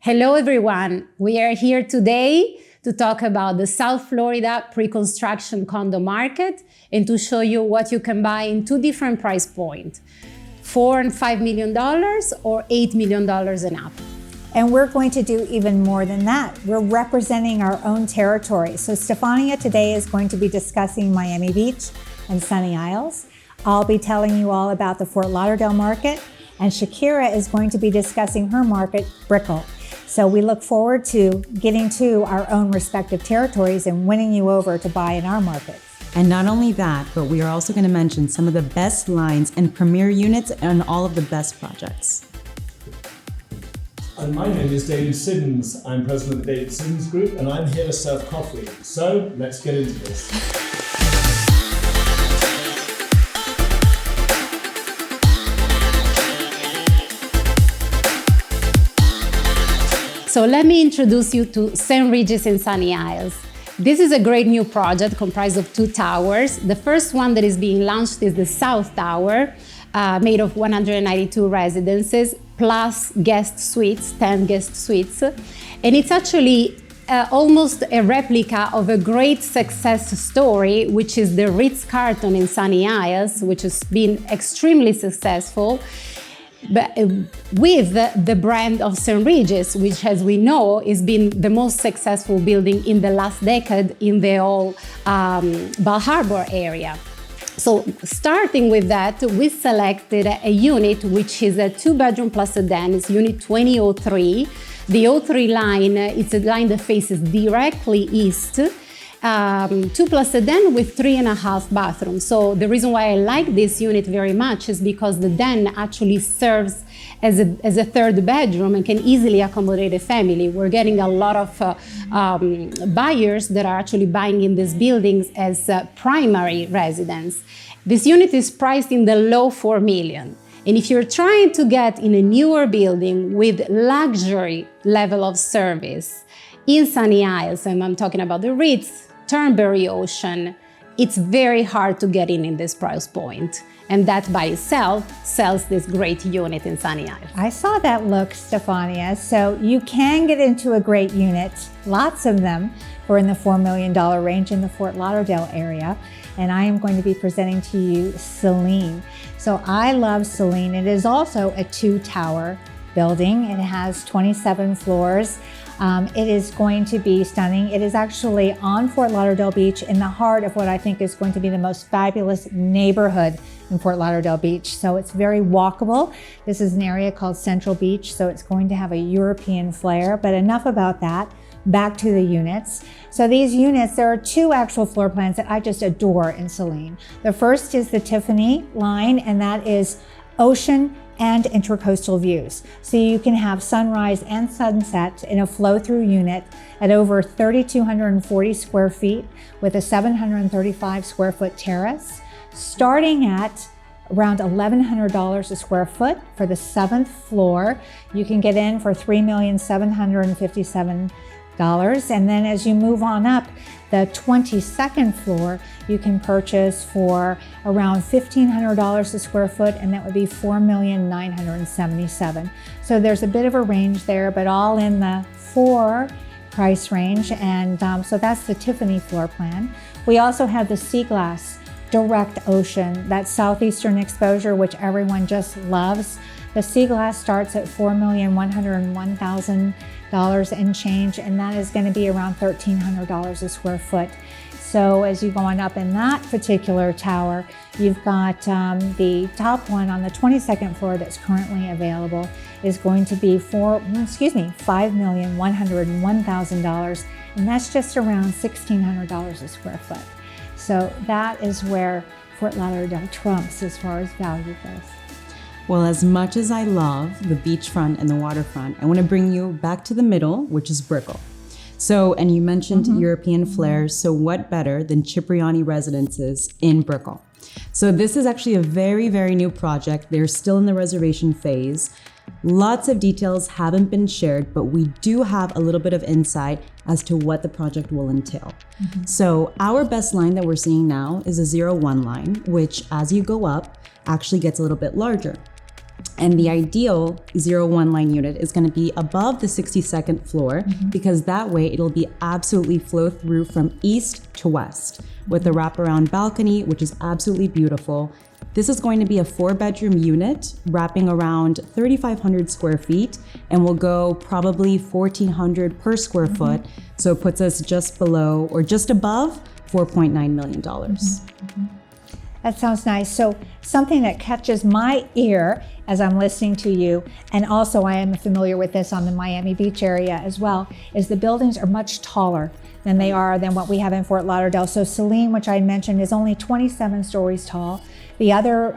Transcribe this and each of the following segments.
Hello everyone, we are here today to talk about the South Florida pre-construction condo market and to show you what you can buy in two different price points, $4 and $5 million or $8 million and up. And we're going to do even more than that. We're representing our own territory. So Stefania today is going to be discussing Miami Beach and Sunny Isles. I'll be telling you all about the Fort Lauderdale market, and Shakira is going to be discussing her market, Brickell. So we look forward to getting to our own respective territories and winning you over to buy in our markets. And not only that, but we are also going to mention some of the best lines and premier units and all of the best projects. And my name is David Siddons. I'm president of the David Siddons Group, and I'm here to serve coffee. So let's get into this. So let me introduce you to St. Regis in Sunny Isles. This is a great new project comprised of two towers. The first one that is being launched is the South Tower, made of 192 residences, plus guest suites, 10 guest suites. And it's actually almost a replica of a great success story, which is the Ritz Carlton in Sunny Isles, which has been extremely successful. But with the brand of St. Regis, which, as we know, has been the most successful building in the last decade in the whole Bal Harbour area. So starting with that, we selected a unit which is a 2-bedroom plus a den. It's unit 2003. The 03 line, it's a line that faces directly east. 2 plus a den with 3.5 bathrooms. So the reason why I like this unit very much is because the den actually serves as a third bedroom and can easily accommodate a family. We're getting a lot of buyers that are actually buying in these buildings as primary residence. This unit is priced in the low $4 million. And if you're trying to get in a newer building with luxury level of service in Sunny Isles, and I'm talking about the Ritz, Turnberry Ocean, it's very hard to get in this price point. And that by itself sells this great unit in Sunny Isles. I saw that look, Stefania. So you can get into a great unit, lots of them, for in the $4 million range in the Fort Lauderdale area. And I am going to be presenting to you Selene. So I love Selene. It is also a 2-tower building. It has 27 floors. It is going to be stunning. It is actually on Fort Lauderdale Beach in the heart of what I think is going to be the most fabulous neighborhood in Fort Lauderdale Beach. So it's very walkable. This is an area called Central Beach, so it's going to have a European flair, but enough about that. Back to the units. So these units, there are 2 actual floor plans that I just adore in Selene. The first is the Tiffany line, and that is ocean and intercoastal views. So you can have sunrise and sunset in a flow-through unit at over 3,240 square feet with a 735 square foot terrace, starting at around $1,100 a square foot for the 7th floor. You can get in for $3,757. And then as you move on up, the 22nd floor, you can purchase for around $1,500 a square foot, and that would be $4,977,000. So there's a bit of a range there, but all in the 4 price range. And so that's the Tiffany floor plan. We also have the Sea Glass direct ocean, that southeastern exposure, which everyone just loves. The Sea Glass starts at $4,101,000 and change, and that is going to be around $1,300 a square foot. So as you go on up in that particular tower, you've got the top one on the 22nd floor that's currently available is going to be $5,101,000, and that's just around $1,600 a square foot. So that is where Fort Lauderdale trumps as far as value goes. Well, as much as I love the beachfront and the waterfront, I want to bring you back to the middle, which is Brickell. So, and you mentioned European flair, so what better than Cipriani residences in Brickell? So this is actually a very, very new project. They're still in the reservation phase. Lots of details haven't been shared, but we do have a little bit of insight as to what the project will entail. So our best line that we're seeing now is a 01 line, which as you go up, actually gets a little bit larger. And the ideal 01 line unit is going to be above the 62nd floor because that way it'll be absolutely flow through from east to west with a wraparound balcony, which is absolutely beautiful. This is going to be a 4-bedroom unit wrapping around 3,500 square feet and will go probably 1,400 per square foot. So it puts us just below or just above $4.9 million. That sounds nice. So something that catches my ear as I'm listening to you, and also I am familiar with this on the Miami Beach area as well, is the buildings are much taller than what we have in Fort Lauderdale. So Selene, which I mentioned, is only 27 stories tall. The other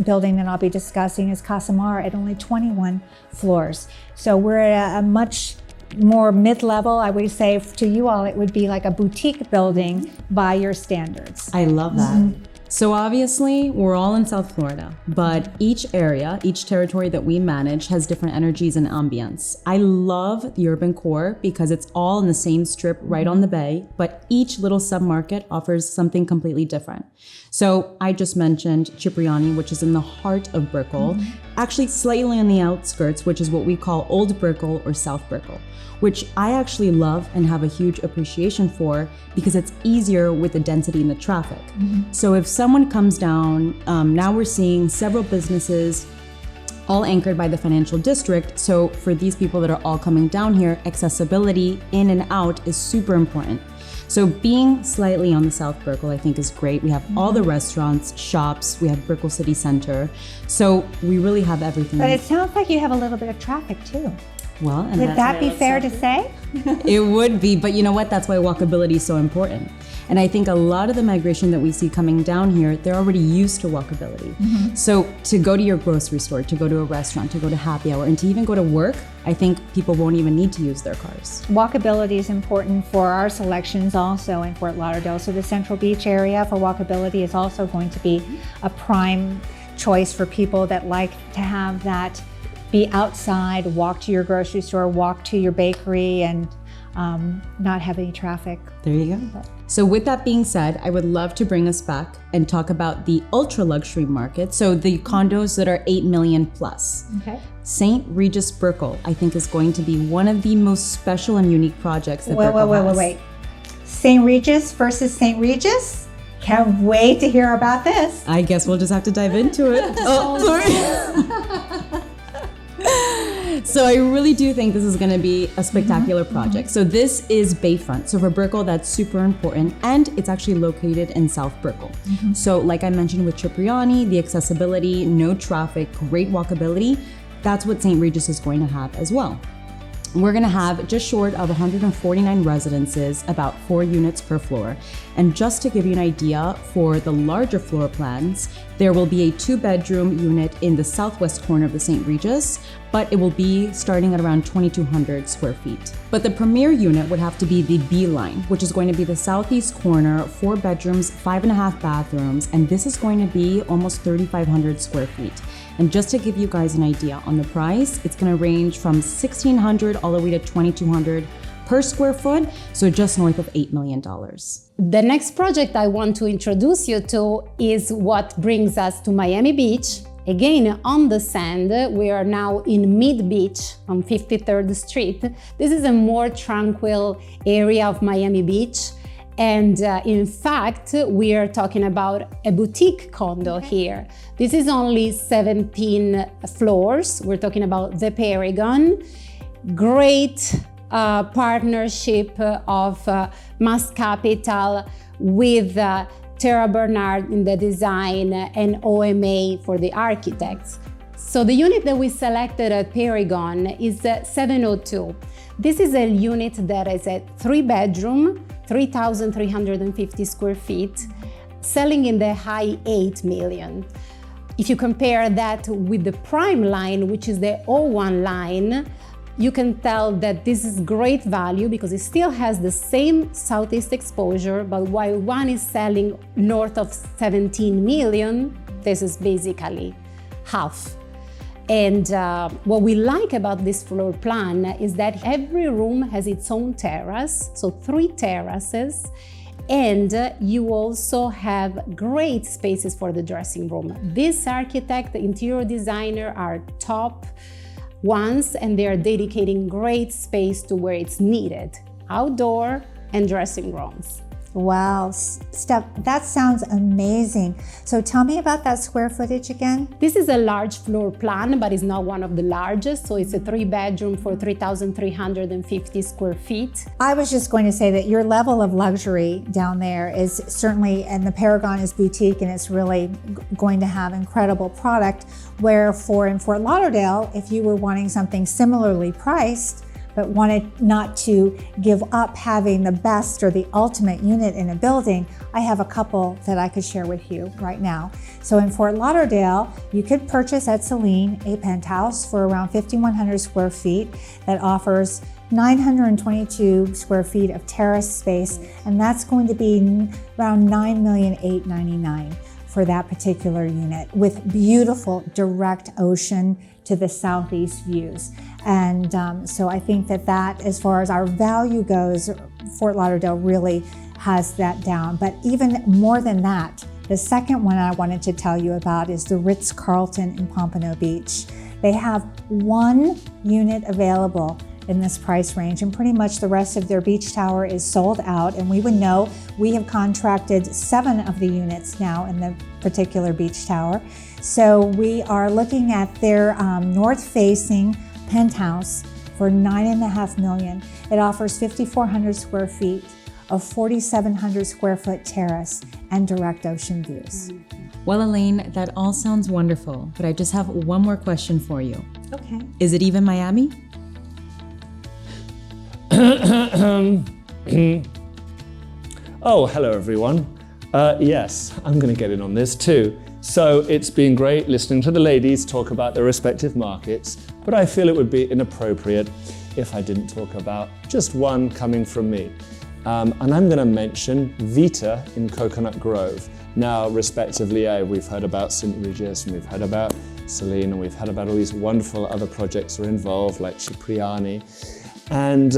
building that I'll be discussing is Casamar at only 21 floors. So we're at a much more mid-level. I would say to you all, it would be like a boutique building by your standards. I love that. So obviously, we're all in South Florida, but each area, each territory that we manage has different energies and ambience. I love the urban core because it's all in the same strip right on the bay, but each little submarket offers something completely different. So I just mentioned Cipriani, which is in the heart of Brickell, actually slightly on the outskirts, which is what we call Old Brickell or South Brickell, which I actually love and have a huge appreciation for because it's easier with the density and the traffic. So if someone comes down, now we're seeing several businesses all anchored by the financial district. So for these people that are all coming down here, accessibility in and out is super important. So being slightly on the South Brickell, I think is great. We have all the restaurants, shops, we have Brickell City Center. So we really have everything. But it sounds like you have a little bit of traffic too. Well, and would that be fair to say? It would be, but you know what? That's why walkability is so important. And I think a lot of the migration that we see coming down here, they're already used to walkability. So to go to your grocery store, to go to a restaurant, to go to happy hour, and to even go to work, I think people won't even need to use their cars. Walkability is important for our selections also in Fort Lauderdale. So the Central Beach area for walkability is also going to be a prime choice for people that like to have that be outside, walk to your grocery store, walk to your bakery, and not have any traffic. There you go. So with that being said, I would love to bring us back and talk about the ultra luxury market. So the condos that are 8 million plus. Okay. St. Regis Brickell, I think, is going to be one of the most special and unique projects that Brickell has. Wait. St. Regis versus St. Regis? Can't wait to hear about this. I guess we'll just have to dive into it. Sorry. So I really do think this is going to be a spectacular project. So this is Bayfront. So for Brickell, that's super important. And it's actually located in South Brickell. So like I mentioned with Cipriani, the accessibility, no traffic, great walkability, that's what St. Regis is going to have as well. We're going to have just short of 149 residences, about 4 units per floor. And just to give you an idea, for the larger floor plans, there will be a 2-bedroom unit in the southwest corner of the St. Regis, but it will be starting at around 2,200 square feet. But the premier unit would have to be the B line, which is going to be the southeast corner, 4 bedrooms, 5.5 bathrooms, and this is going to be almost 3,500 square feet. And just to give you guys an idea on the price, it's going to range from $1,600 all the way to $2,200 per square foot, so just north of $8 million. The next project I want to introduce you to is what brings us to Miami Beach. Again, on the sand, we are now in Mid-Beach on 53rd Street. This is a more tranquil area of Miami Beach. And in fact, we are talking about a boutique condo here. This is only 17 floors. We're talking about the Perigon. Great partnership of Mass Capital with Terra Bernard in the design and OMA for the architects. So the unit that we selected at Perigon is 702. This is a unit that is a 3-bedroom, 3,350 square feet, selling in the high 8 million. If you compare that with the prime line, which is the 01 line, you can tell that this is great value because it still has the same southeast exposure, but while one is selling north of 17 million, this is basically half. And what we like about this floor plan is that every room has its own terrace, so 3 terraces, And you also have great spaces for the dressing room. This architect, the interior designer are top ones, and they are dedicating great space to where it's needed, outdoor and dressing rooms. Wow, Steph, that sounds amazing. So tell me about that square footage again. This is a large floor plan, but it's not one of the largest. So it's a 3-bedroom for 3,350 square feet. I was just going to say that your level of luxury down there is certainly, and the Perigon is boutique and it's really going to have incredible product. Where in Fort Lauderdale, if you were wanting something similarly priced, but wanted not to give up having the best or the ultimate unit in a building, I have a couple that I could share with you right now. So in Fort Lauderdale, you could purchase at Selene a penthouse for around 5,100 square feet that offers 922 square feet of terrace space, and that's going to be around $9,899,000 for that particular unit, with beautiful direct ocean to the southeast views. And so I think that as far as our value goes, Fort Lauderdale really has that down. But even more than that, the second one I wanted to tell you about is the Ritz Carlton in Pompano Beach. They have one unit available in this price range, and pretty much the rest of their beach tower is sold out. And we would know, we have contracted 7 of the units now in the particular beach tower. So we are looking at their north-facing penthouse for $9.5 million. It offers 5,400 square feet of 4,700 square foot terrace and direct ocean views. Well, Elaine, that all sounds wonderful, but I just have one more question for you. Okay. Is it even Miami? Oh, hello everyone. Yes, I'm going to get in on this too. So it's been great listening to the ladies talk about their respective markets, but I feel it would be inappropriate if I didn't talk about just one coming from me. And I'm going to mention VITA in Coconut Grove. Now, respectively, we've heard about Regis, and we've heard about Selene, and we've heard about all these wonderful other projects that are involved, like Cipriani. And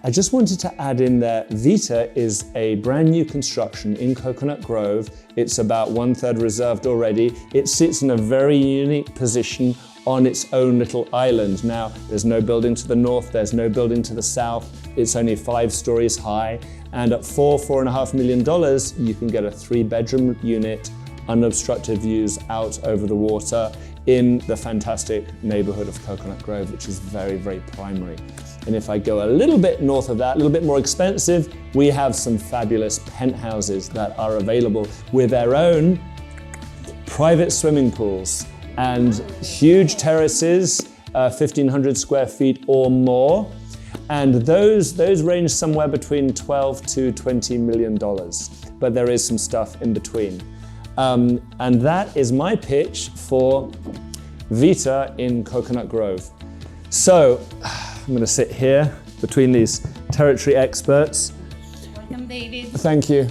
I just wanted to add in there, VITA is a brand new construction in Coconut Grove. It's about 1/3 reserved already. It sits in a very unique position on its own little island. Now, there's no building to the north, there's no building to the south. It's only 5 stories high. And at $4.5 million, you can get a 3-bedroom unit, unobstructed views out over the water in the fantastic neighborhood of Coconut Grove, which is very, very primary. And if I go a little bit north of that, a little bit more expensive, we have some fabulous penthouses that are available with their own private swimming pools and huge terraces, 1,500 square feet or more. And those range somewhere between $12 to $20 million, but there is some stuff in between. And that is my pitch for VITA in Coconut Grove. So I'm going to sit here between these territory experts. Welcome, David. Thank you.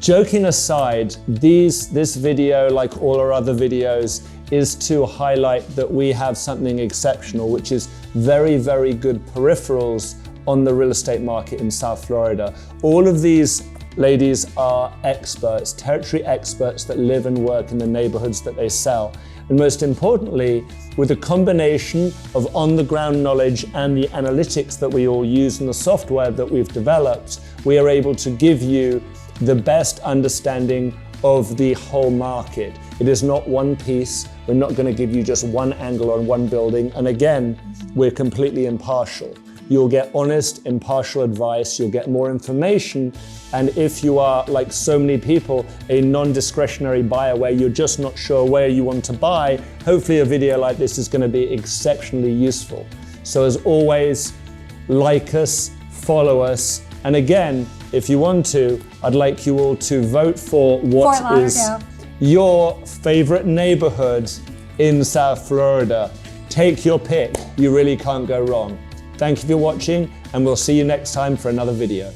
Joking aside, this video, like all our other videos, is to highlight that we have something exceptional, which is very, very good peripherals on the real estate market in South Florida. All of these ladies are experts, territory experts that live and work in the neighborhoods that they sell. And most importantly, with a combination of on-the-ground knowledge and the analytics that we all use and the software that we've developed, we are able to give you the best understanding of the whole market. It is not one piece. We're not going to give you just one angle on one building. And again, we're completely impartial. You'll get honest, impartial advice, you'll get more information. And if you are, like so many people, a non-discretionary buyer where you're just not sure where you want to buy, hopefully a video like this is going to be exceptionally useful. So as always, like us, follow us. And again, if you want to, I'd like you all to vote for what is your favorite neighborhood in South Florida. Take your pick. You really can't go wrong. Thank you for watching, and we'll see you next time for another video.